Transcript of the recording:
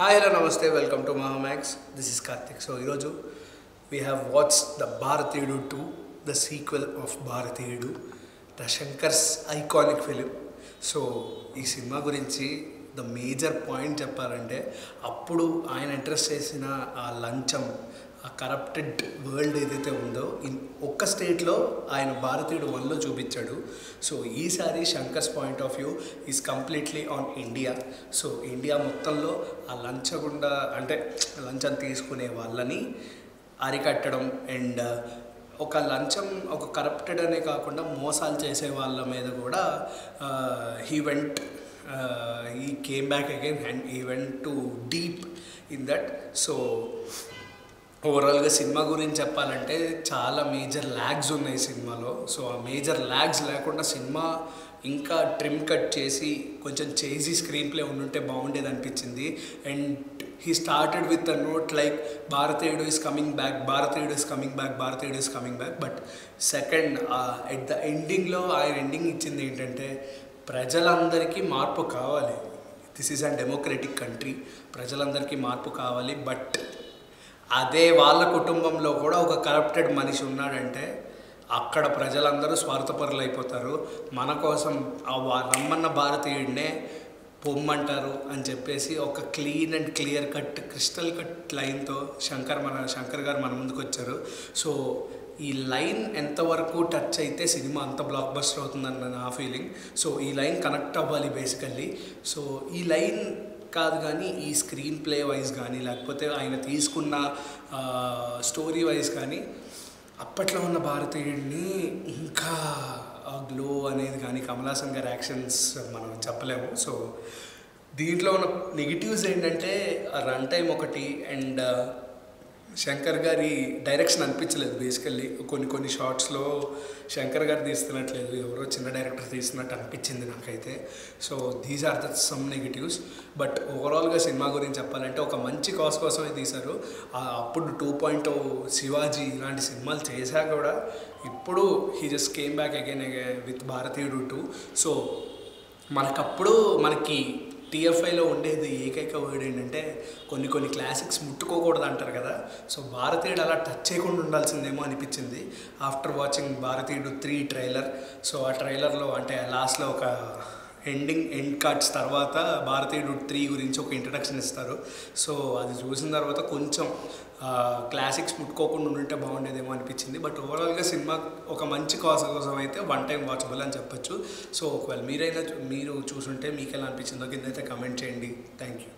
Hi, hello, namaste. Welcome to Mahamax. This is Karthik. So, Iroju, we have watched the Bharatiyudu 2, the sequel of Bharatiyudu, the Shankar's iconic film. So, ఈ cinema గురించి the major point చెప్పాలంటే అప్పుడు ఆయన interest చేసిన ఆ లంచం, ఆ corrupted world ఏదైతే ఉందో ఒక్క స్టేట్లో ఆయన భారతీయుడు వన్లో చూపించాడు. సో ఈసారి Shankar's point of view is completely on India. So India మొత్తంలో ఆ లంచకుండా అంటే లంచం తీసుకునే వాళ్ళని అరికట్టడం అండ్ ఒక లంచం ఒక కరప్టెడ్ అనే కాకుండా మోసాలు చేసే వాళ్ళ మీద కూడా he came back again and he went to deep in that. So ఓవరాల్గా సినిమా గురించి చెప్పాలంటే చాలా మేజర్ ల్యాగ్స్ ఉన్నాయి సినిమాలో. సో ఆ మేజర్ ల్యాగ్స్ లేకుండా సినిమా ఇంకా ట్రిమ్ కట్ చేసి కొంచెం చేసి స్క్రీన్ ప్లే ఉండుంటే బాగుండేది అనిపించింది. And he started with a note like Bharatiyudu is coming back, Bharatiyudu is coming back, Bharatiyudu is coming back. But second at the ending లో ఆయన ఎండింగ్ ఇచ్చింది ఏంటంటే ప్రజలందరికీ మార్పు కావాలి. This is a democratic country, ప్రజలందరికీ మార్పు కావాలి. బట్ అదే వాళ్ళ కుటుంబంలో కూడా ఒక కరప్టెడ్ మనిషి ఉన్నాడంటే అక్కడ ప్రజలందరూ స్వార్థపరులు అయిపోతారు. మన కోసం రమ్మన్న భారతీయుడినే పొమ్మంటారు అని చెప్పేసి ఒక clean and clear cut crystal cut లైన్తో శంకర్ గారు మన ముందుకు వచ్చారు. సో ఈ లైన్ ఎంతవరకు టచ్ అయితే సినిమా అంత బ్లాక్ బస్టర్ అవుతుందని నా ఫీలింగ్. సో ఈ లైన్ కనెక్ట్ అవ్వాలి బేసికల్లీ. సో ఈ లైన్ కాదు కానీ ఈ స్క్రీన్ ప్లే వైజ్ కానీ లేకపోతే ఆయన తీసుకున్న స్టోరీ వైజ్ కానీ అప్పట్లో ఉన్న భారతీయుడిని ఇంకా గ్లో అనేది కానీ కమల్ హాసన్ గారి యాక్షన్స్ మనం చెప్పలేము. సో దీంట్లో ఉన్న నెగిటివ్స్ ఏంటంటే రన్ టైం ఒకటి అండ్ శంకర్ గారి డైరెక్షన్ అనిపించలేదు. బేసికల్లీ కొన్ని షార్ట్స్లో శంకర్ గారు తీస్తున్నట్లేదు, ఎవరో చిన్న డైరెక్టర్ తీస్తున్నట్టు అనిపించింది నాకైతే. So these are the some negatives. But ఓవరాల్గా సినిమా గురించి చెప్పాలంటే ఒక మంచి కాజ్ కోసమే తీశారు. అప్పుడు 2.0 శివాజీ ఇలాంటి సినిమాలు చేశాక కూడా ఇప్పుడు he just came back again with భారతీయుడు 2. సో మనకి టీఎఫ్ఐలో ఉండేది ఏకైక వర్డ్ ఏంటంటే కొన్ని క్లాసిక్స్ ముట్టుకోకూడదు అంటారు కదా. సో భారతీయుడు అలా టచ్ చేయకుండా ఉండాల్సిందేమో అనిపించింది ఆఫ్టర్ వాచింగ్ భారతీయుడు 3 ట్రైలర్. సో ఆ ట్రైలర్లో అంటే లాస్ట్లో ఒక ఎండ్ కార్డ్స్ తర్వాత భారతీయుడు 3 గురించి ఒక ఇంట్రడక్షన్ ఇస్తారు. సో అది చూసిన తర్వాత కొంచెం క్లాసిక్స్ ముట్టుకోకుండా ఉంటే బాగుండేదేమో అనిపించింది. బట్ ఓవరాల్గా సినిమా ఒక మంచి కాజ్ కోసం అయితే వన్ టైం వాచబుల్ అని చెప్పొచ్చు. సో ఒకవేళ మీరు చూసుంటే మీకు ఎలా అనిపించిందో కింద అయితే కమెంట్ చేయండి. Thank you.